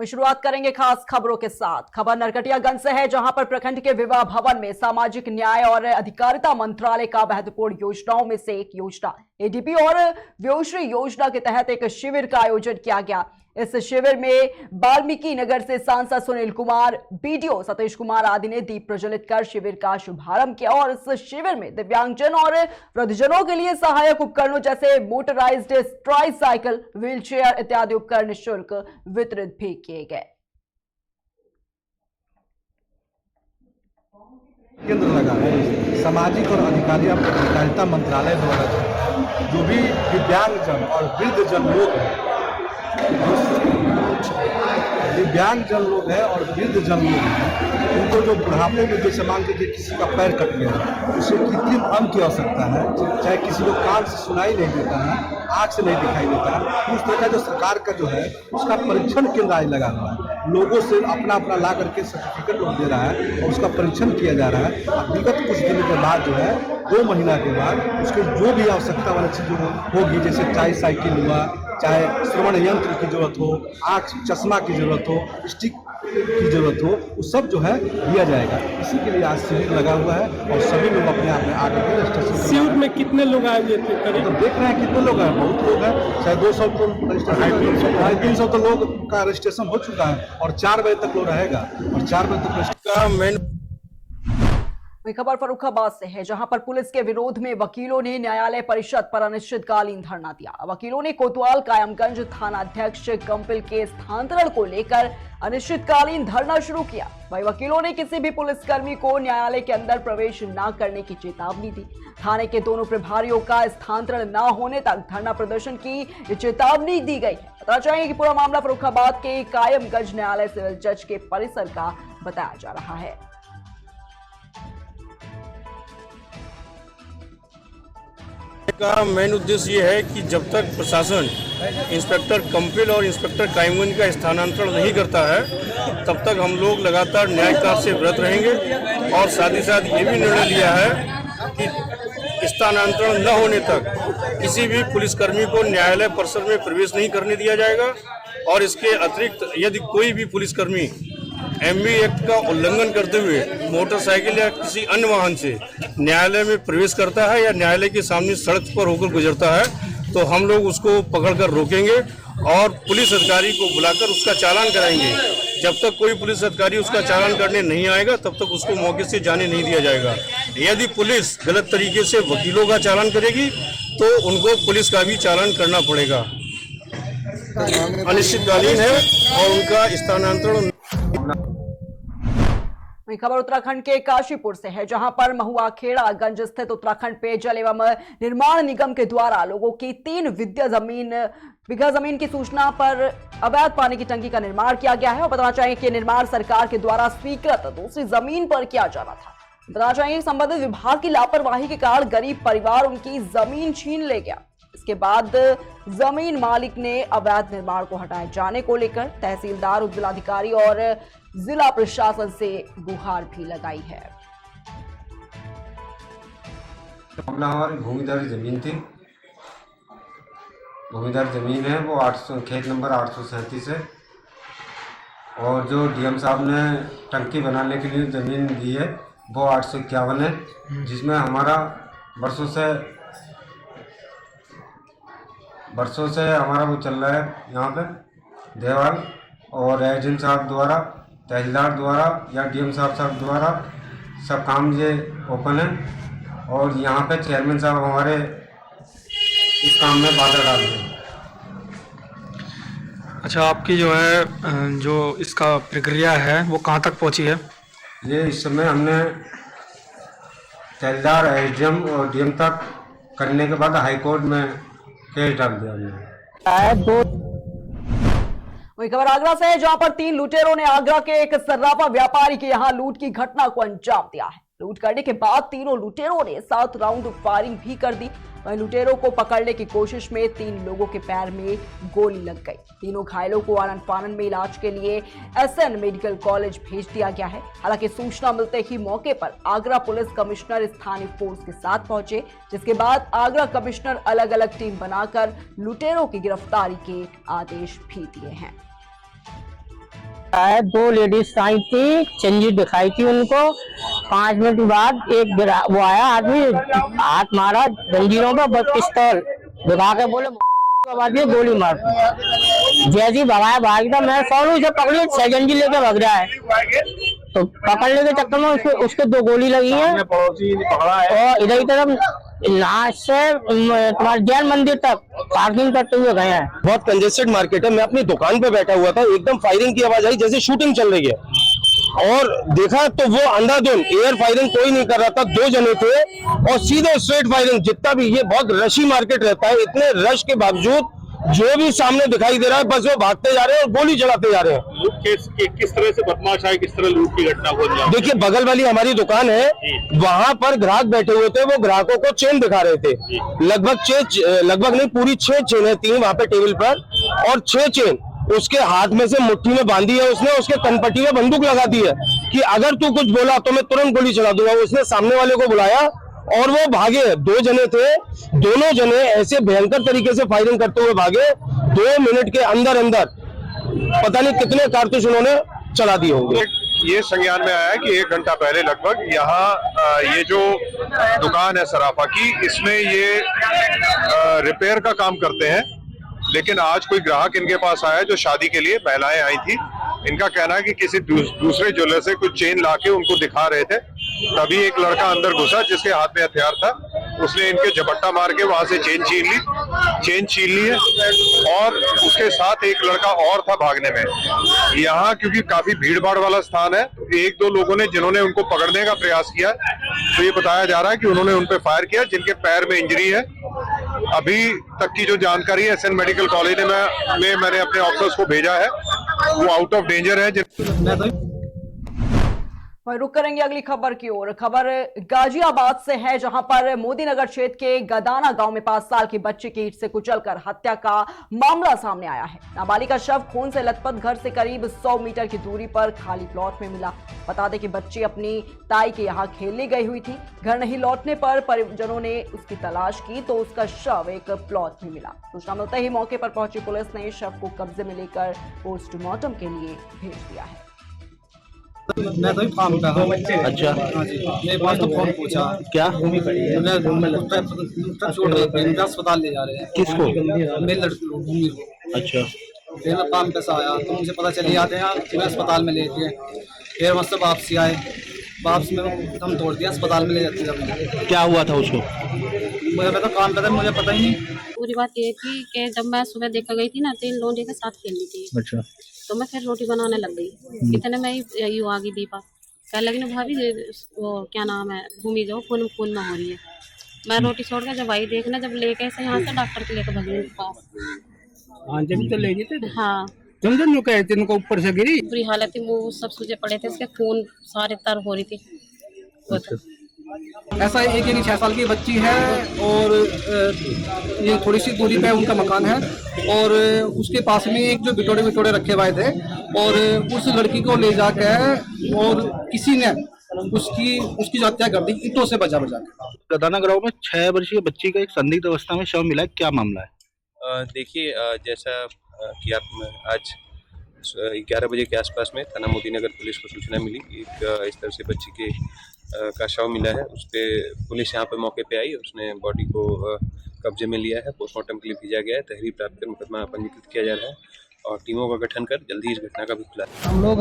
शुरुआत करेंगे खास खबरों के साथ। खबर नरकटियागंज से है, जहां पर प्रखंड के विवाह भवन में सामाजिक न्याय और अधिकारिता मंत्रालय का महत्वपूर्ण योजनाओं में से एक योजना एडीपी और व्योश्री योजना के तहत एक शिविर का आयोजन किया गया। इस शिविर में वाल्मीकि नगर से सांसद सुनील कुमार, बीडीओ सतीश कुमार आदि ने दीप प्रज्वलित कर शिविर का शुभारंभ किया और इस शिविर में दिव्यांगजन और वृद्धजनों के लिए सहायक उपकरणों जैसे मोटराइज्ड ट्राईसाइकिल, व्हीलचेयर इत्यादि उपकरण निःशुल्क वितरित भी किए गए। केंद्र लगा है सामाजिक और अधिकारिता मंत्रालय द्वारा जो भी दिव्यांगजन और वृद्धजन लोग हैं, दिव्यांगजन लोग हैं और वृद्धजन लोग हैं, उनको जो बुढ़ापे में जैसे मान लीजिए किसी का पैर कट गया है, उसे कृत्रिम अंग की आवश्यकता है, चाहे किसी को कान से सुनाई नहीं देता है, आँख से नहीं दिखाई देता है, उस तरह का जो सरकार का जो है उसका परीक्षण केंद्र आज लगा हुआ है। लोगों से अपना ला करके सर्टिफिकेट लोग दे रहा है और उसका परीक्षण किया जा रहा है। अब विगत कुछ दिनों के बाद जो है 2 महीना के बाद उसके जो भी आवश्यकता वाली चीज़ होगी, जैसे ट्राईसाइकिल हुआ, चाहे श्रवण यंत्र की जरूरत हो, आँख चश्मा की जरूरत हो, स्टिक की जरूरत हो, वो सब जो है दिया जाएगा। इसी के लिए आज शिविर लगा हुआ है और सभी लोग अपने आप में आगे के रजिस्ट्रेशन। शिविर में कितने लोग आए हुए थे? तो देख रहे हैं कितने लोग हैं, बहुत लोग हैं, शायद 200 तो रजिस्ट्रेशन, 300 तो लोग का रजिस्ट्रेशन हो चुका है और 4 बजे तक लोग रहेगा और 4 बजे तक वही खबर फर्रुखाबाद से है, जहां पर पुलिस के विरोध में वकीलों ने न्यायालय परिषद पर अनिश्चितकालीन धरना दिया। वकीलों ने कोतवाल कायमगंज थाना अध्यक्ष कंपिल के स्थानांतरण को लेकर अनिश्चितकालीन धरना शुरू किया। वही वकीलों ने किसी भी पुलिसकर्मी को न्यायालय के अंदर प्रवेश न करने की चेतावनी दी। थाने के दोनों प्रभारियों का स्थानांतरण न होने तक धरना प्रदर्शन की चेतावनी दी गई है। बताना चाहिए कि पूरा मामला फर्रुखाबाद के कायमगंज न्यायालय सिविल जज के परिसर का बताया जा रहा है। का मेन उद्देश्य ये है कि जब तक प्रशासन इंस्पेक्टर कंपिल और इंस्पेक्टर कायमगंज का स्थानांतरण नहीं करता है, तब तक हम लोग लगातार न्यायिकता से व्रत रहेंगे। और साथ ही साथ ये भी निर्णय लिया है कि स्थानांतरण न होने तक किसी भी पुलिसकर्मी को न्यायालय परिसर में प्रवेश नहीं करने दिया जाएगा। और इसके अतिरिक्त यदि कोई भी पुलिसकर्मी एमवी एक्ट का उल्लंघन करते हुए मोटरसाइकिल या किसी अन्य वाहन से न्यायालय में प्रवेश करता है या न्यायालय के सामने सड़क पर होकर गुजरता है, तो हम लोग उसको पकड़कर रोकेंगे और पुलिस अधिकारी को बुलाकर उसका चालान कराएंगे। जब तक कोई पुलिस अधिकारी उसका चालान करने नहीं आएगा, तब तक उसको मौके से जाने नहीं दिया जाएगा। यदि पुलिस गलत तरीके से वकीलों का चालान करेगी, तो उनको पुलिस का भी चालान करना पड़ेगा। अनिश्चितकालीन है और उनका स्थानांतरण। खबर उत्तराखंड के काशीपुर से है, जहां पर महुआखेड़ागंज स्थित उत्तराखंड पेयजल एवं निर्माण निगम के द्वारा लोगों की 3 बीघा जमीन की सूचना पर अवैध पानी की टंकी का निर्माण किया गया है। और बताना चाहिए कि निर्माण सरकार के द्वारा स्वीकृत दूसरी जमीन पर किया जा रहा था। बताना चाहिए संबंधित विभाग की लापरवाही के कारण गरीब परिवार उनकी जमीन छीन ले गया। इसके बाद जमीन मालिक ने अवैध निर्माण को हटाए जाने को लेकर तहसीलदार, उप जिलाधिकारी और जिला प्रशासन से गुहार भी लगाई है। मामला हमारी भूमिदारी जमीन थी, भूमिदारी जमीन है वो 800 खेत नंबर 837 है। और जो डीएम साहब ने टंकी बनाने के लिए ज़मीन दी है वो 851 है, जिसमें हमारा बरसों से हमारा वो चल रहा है यहाँ पे देवाल। और एजेंट साहब द्वारा, तहसीलदार द्वारा या डीएम साहब द्वारा सब काम ये ओपन है। और यहाँ पे चेयरमैन साहब हमारे इस काम में बाधा डाल रहे हैं। अच्छा, आपकी जो है जो इसका प्रक्रिया है वो कहाँ तक पहुँची है? ये इस समय हमने तहसीलदार, एसडीएम और डीएम तक करने के बाद हाई कोर्ट में केस डाल दिया हमने। वही खबर आगरा से है, जहां पर 3 लुटेरों ने आगरा के एक सर्राफा व्यापारी के यहां लूट की घटना को अंजाम दिया है। लूट करने के बाद तीनों लुटेरों ने 7 राउंड फायरिंग भी कर दी। वहीं लुटेरों को पकड़ने की कोशिश में 3 लोगों के पैर में गोली लग गई। तीनों घायलों को आनन फानन में इलाज के लिए एसएन मेडिकल कॉलेज भेज दिया गया है। हालांकि सूचना मिलते ही मौके पर आगरा पुलिस कमिश्नर स्थानीय फोर्स के साथ पहुंचे, जिसके बाद आगरा कमिश्नर अलग अलग टीम बनाकर लुटेरों की गिरफ्तारी के आदेश भी दिए हैं। दो लेडीज आई थी, चेंजी दिखाई थी उनको। 5 मिनट बाद एक वो आया आदमी, हाथ मारा जंजीरों पे, पिस्तौल दिखा के बोले बाद में गोली मार। जैसी भगाया भाग था, मैं फौरन उसे पकड़ी, 6 जंजी लेके भाग रहा है। तो पकड़ने के चक्कर में उसके 2 गोली लगी है और इधर की तरफ नाच से तुम्हारे जैन मंदिर तक पार्किंग करते हुए गए हैं। बहुत कंजेस्टेड मार्केट है। मैं अपनी दुकान पे बैठा हुआ था, एकदम फायरिंग की आवाज आई जैसे शूटिंग चल रही है, और देखा तो वो अंधाधुंध एयर फायरिंग कोई नहीं कर रहा था, 2 जने थे और सीधे स्ट्रेट फायरिंग। जितना भी ये बहुत रशी मार्केट रहता है, इतने रश के बावजूद जो भी सामने दिखाई दे रहा है बस वो भागते जा रहे हैं और गोली चलाते जा रहे हैं। किस तरह से बदमाश आए, किस तरह लूट की घटना हो जाए? देखिए, बगल वाली हमारी दुकान है, वहां पर ग्राहक बैठे हुए थे, वो ग्राहकों को चेन दिखा रहे थे। लगभग नहीं, पूरी 6 चेनें थी वहां पे टेबल पर, और 6 चेन उसके हाथ में से मुट्ठी में बांधी है उसने, उसके कनपट्टी में बंदूक लगा दी है कि अगर तू कुछ बोला तो मैं तुरंत गोली चला दूंगा। उसने सामने वाले को बुलाया और वो भागे। 2 जने थे, दोनों जने ऐसे भयंकर तरीके से फायरिंग करते हुए भागे, 2 मिनट के अंदर अंदर पता नहीं कितने कारतूस उन्होंने चला दिए होंगे। ये संज्ञान में आया है कि 1 घंटा पहले लगभग यहाँ ये जो दुकान है सराफा की, इसमें ये रिपेयर का काम करते हैं। लेकिन आज कोई ग्राहक इनके पास आया जो शादी के लिए महिलाएं आई थी। इनका कहना है कि किसी दूसरे ज्वेलर से कुछ चेन लाके उनको दिखा रहे थे, तभी एक लड़का अंदर घुसा जिसके हाथ में हथियार था। उसने इनके झपट्टा मार के वहां से चेन छीन ली है, और उसके साथ एक लड़का और था भागने में। यहाँ क्योंकि काफी भीड़ भाड़ वाला स्थान है, 1-2 लोगों ने जिन्होंने उनको पकड़ने का प्रयास किया, तो ये बताया जा रहा है कि उन्होंने उन पे फायर किया, जिनके पैर में इंजरी है। अभी तक की जो जानकारी है, SN मेडिकल कॉलेज में मैंने अपने ऑफिसर्स को भेजा है, वो आउट ऑफ डेंजर है। वहीं रुक करेंगे अगली खबर की ओर। खबर गाजियाबाद से है, जहां पर मोदी नगर क्षेत्र के गदाना गांव में 5 साल की बच्ची की ईंट से कुचलकर हत्या का मामला सामने आया है। नाबालिग का शव खून से लथपथ घर से करीब 100 मीटर की दूरी पर खाली प्लॉट में मिला। बता दें कि बच्ची अपनी ताई के यहां खेलने गई हुई थी। घर नहीं लौटने पर परिजनों ने उसकी तलाश की तो उसका शव एक प्लॉट में मिला। सूचना मिलते ही मौके पर पहुंची पुलिस ने शव को कब्जे में लेकर पोस्टमार्टम के लिए भेज दिया है। मैं तो फार्म का हूँ। अच्छा, मेरे पास तो फोन पूछा क्या छोड़ रहे अस्पताल ले जा रहे हैं। किसको? मेरे लड़की भूमि को। अच्छा, फिर मैं फार्म पैसा आया तो मुझे पता चली जाते हैं मैं अस्पताल में ले गए। फिर वहाँ से वापसी आए, वापस में हम तोड़ दिया, अस्पताल में ले जाते जब। क्या हुआ था उसको? मैं तो काम करता, मुझे पता ही नहीं। पूरी बात ये थी कि जब मैं सुबह देखा गई थी ना, 3 लोग के साथ खेल रही थी। अच्छा, तो मैं फिर रोटी बनाने लग गई। इतने में ही आ गई दीपा, कह लगी ना भाभी वो क्या नाम है, भूमि जो खून में हो रही है। मैं रोटी छोड़ कर जब आई देखना, जब लेके से यहाँ से डॉक्टर के लेकर भगी उनके पास। हाँ, जब तो ले गए थे। हाँ, तुम जो कहे थे उनको ऊपर से गिरी। बुरी हालत थी, मुँह सब सूजे पड़े थे, इसके खून सारे तर हो रही थी। ऐसा एक 6 साल की बच्ची है और ये थोड़ी सी दूरी पे उनका मकान है, और उसके पास में एक जो बिटोड़े रखे हुए थे, और उस लड़की को ले जाकर और किसी ने उसकी हत्या कर दी ईंटों से बजा के। गदाना गांव में 6 वर्षीय बच्ची का एक संदिग्ध अवस्था में शव मिला है, क्या मामला है? देखिए, जैसा कि आप आज 11 बजे के आसपास में थाना मोदी नगर पुलिस को सूचना मिली, एक इस तरह से बच्ची के का शव मिला है। उस पर पुलिस यहाँ पे मौके पे आई, उसने बॉडी को कब्जे में लिया है, पोस्टमार्टम के लिए भेजा गया है। तहरीर प्राप्त कर मुकदमा पंजीकृत किया जा रहा है और टीमों का गठन कर जल्दी इस घटना का भी खुलासा। हम लोग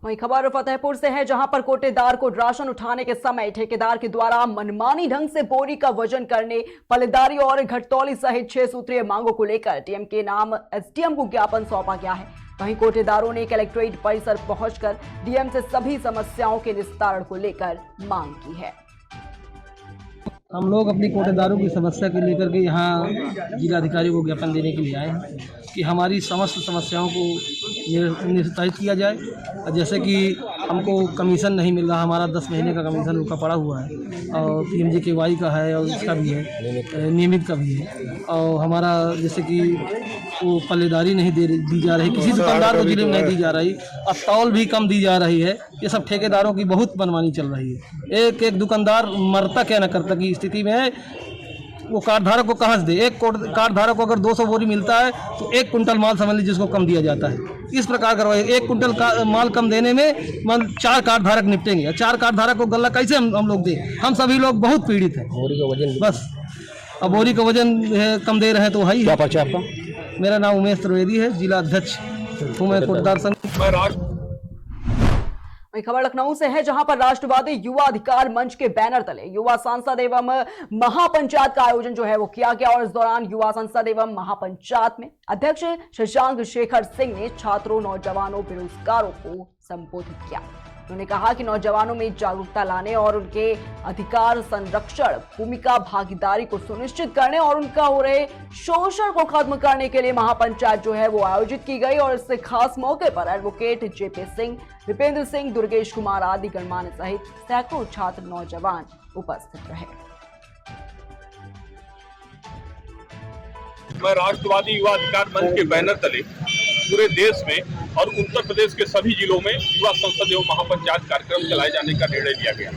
वहीं खबर फतेहपुर से है, जहां पर कोटेदार को राशन उठाने के समय ठेकेदार के द्वारा मनमानी ढंग से बोरी का वजन करने, पल्लेदारी और घटतौली सहित 6 सूत्रीय मांगों को लेकर डीएम के नाम एसडीएम को ज्ञापन सौंपा गया है। वहीं कोटेदारों ने कलेक्ट्रेट परिसर पहुंचकर डीएम से सभी समस्याओं के निस्तारण को लेकर मांग की है। हम लोग अपनी कोटेदारों की समस्या को लेकर के यहाँ जिलाधिकारी को ज्ञापन देने के लिए आए हैं कि हमारी समस्त समस्याओं को निस्तारित किया जाए। जैसे कि हमको कमीशन नहीं मिल रहा, हमारा 10 महीने का कमीशन रुका पड़ा हुआ है, और PMJKY का है और इसका भी है, नियमित का भी है। और हमारा जैसे कि वो पल्लेदारी नहीं दी जा रही, किसी दुकानदार को जिले में नहीं दी जा रही, अब तौल भी कम दी जा रही है। ये सब ठेकेदारों की बहुत मनमानी चल रही है। एक दुकानदार मरता क्या न करता की स्थिति में वो कार्ड धारक को कहाँ से दे। एक कार्ड धारक को अगर 200 बोरी मिलता है तो 1 कुंटल माल समझ लीजिए जिसको कम दिया जाता है। इस प्रकार करवाए 1 कुंटल का माल कम देने में 4 कार्ड धारक निपटेंगे। 4 कार्ड धारक को गल्ला कैसे हम लोग दें? हम सभी लोग बहुत पीड़ित हैं। बोरी का वजन बस, अब बोरी का वजन कम दे रहे हैं तो वही। क्या परिचय आपका? मेरा नाम उमेश त्रिवेदी है, जिला अध्यक्ष हूँ मैं कोटदार संघ। वही खबर लखनऊ से है, जहां पर राष्ट्रवादी युवा अधिकार मंच के बैनर तले युवा संसद एवं महापंचायत का आयोजन जो है वो किया गया। और इस दौरान युवा संसद एवं महापंचायत में अध्यक्ष शशांक शेखर सिंह ने छात्रों, नौजवानों, बेरोजगारों को संबोधित किया। उन्होंने कहा कि नौजवानों में जागरूकता लाने और उनके अधिकार संरक्षण, भूमिका भागीदारी को सुनिश्चित करने और उनका हो रहे शोषण को खत्म करने के लिए महापंचायत जो है वो आयोजित की गई। और इस खास मौके पर एडवोकेट जेपी सिंह, विपेंद्र सिंह, दुर्गेश कुमार आदि गणमान्य सहित सैकड़ों छात्र, नौजवान उपस्थित रहे। मैं राष्ट्रवादी युवा अधिकार मंच के बैनर तले पूरे देश में और उत्तर प्रदेश के सभी जिलों में युवा संसद एवं महापंचायत कार्यक्रम चलाए जाने का निर्णय लिया गया।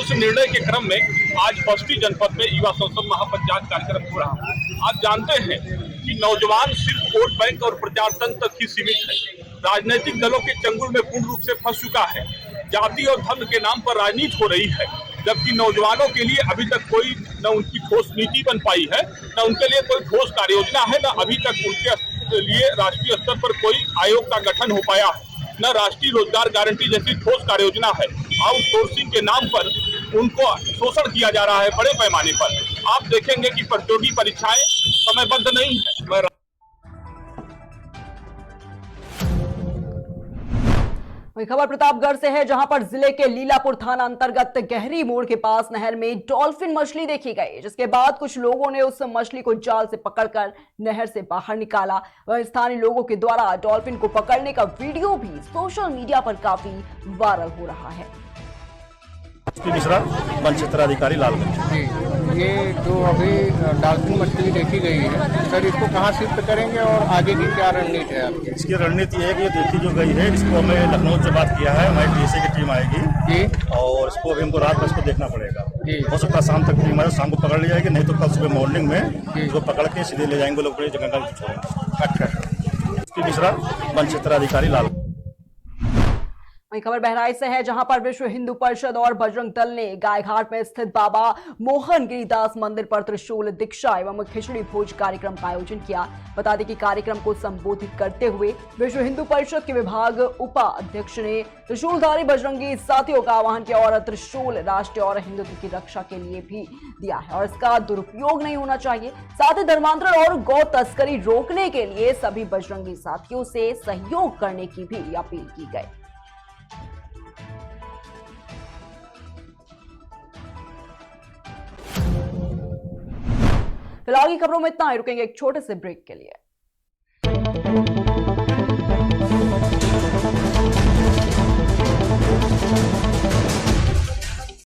उस निर्णय के क्रम में आज बस्ती जनपद में युवा संसद महापंचायत कार्यक्रम हो रहा है। आप जानते हैं कि नौजवान सिर्फ वोट बैंक और प्रचार तंत्र तक ही सीमित है। राजनीतिक दलों के चंगुल में पूर्ण रूप से फंस चुका है। जाति और धर्म के नाम पर राजनीति हो रही है, जबकि नौजवानों के लिए अभी तक कोई न उनकी ठोस नीति बन पाई है, न उनके लिए कोई ठोस कार्य योजना है, न अभी तक उनके लिए राष्ट्रीय स्तर पर कोई आयोग का गठन हो पाया है, न राष्ट्रीय रोजगार गारंटी जैसी ठोस कार्य योजना है। आउटसोर्सिंग के नाम पर उनको शोषण किया जा रहा है बड़े पैमाने पर। आप देखेंगे कि प्रतियोगी परीक्षाएं समयबद्ध नहीं है। वही खबर प्रतापगढ़ से है, जहां पर जिले के लीलापुर थाना अंतर्गत गहरी मोड़ के पास नहर में डॉल्फिन मछली देखी गई, जिसके बाद कुछ लोगों ने उस मछली को जाल से पकड़कर नहर से बाहर निकाला। वह स्थानीय लोगों के द्वारा डॉल्फिन को पकड़ने का वीडियो भी सोशल मीडिया पर काफी वायरल हो रहा है। मिश्रा, वन क्षेत्राधिकारी लालगंज। ये जो अभी डॉल्फिन मछली देखी गई है सर, इसको कहाँ शिफ्ट करेंगे और आगे की क्या रणनीति है आपकी? इसकी रणनीति है कि ये देखी जो गई है इसको हमें लखनऊ से बात किया है, हमारी डीएसए की टीम आएगी जी, और इसको अभी हमको रात में इसको देखना पड़ेगा जी। हो सकता है शाम तक टीम आए, शाम को पकड़ ली जाएगी, नहीं तो कल सुबह मॉर्निंग में इसको पकड़ के सीधे ले जाएंगे लोग बड़ी जगह का छोड़ेंगे। अच्छा। मिश्रा, वन क्षेत्राधिकारी लालगंज। वही खबर बहराइच से है, जहां पर विश्व हिंदू परिषद और बजरंग दल ने गायघाट में स्थित बाबा मोहन गिरिदास मंदिर पर त्रिशूल दीक्षा एवं खिचड़ी भोज कार्यक्रम का आयोजन किया। बता दें कि कार्यक्रम को संबोधित करते हुए विश्व हिंदू परिषद के विभाग उपाध्यक्ष ने त्रिशूलधारी बजरंगी साथियों का आह्वान किया और त्रिशूल राष्ट्र और हिंदुत्व की रक्षा के लिए भी दिया है और इसका दुरुपयोग नहीं होना चाहिए। साथ ही धर्मांतरण और गौ तस्करी रोकने के लिए सभी बजरंगी साथियों से सहयोग करने की भी अपील की गई। फिलहाल की खबरों में इतना ही, रुकेंगे एक छोटे से ब्रेक के लिए।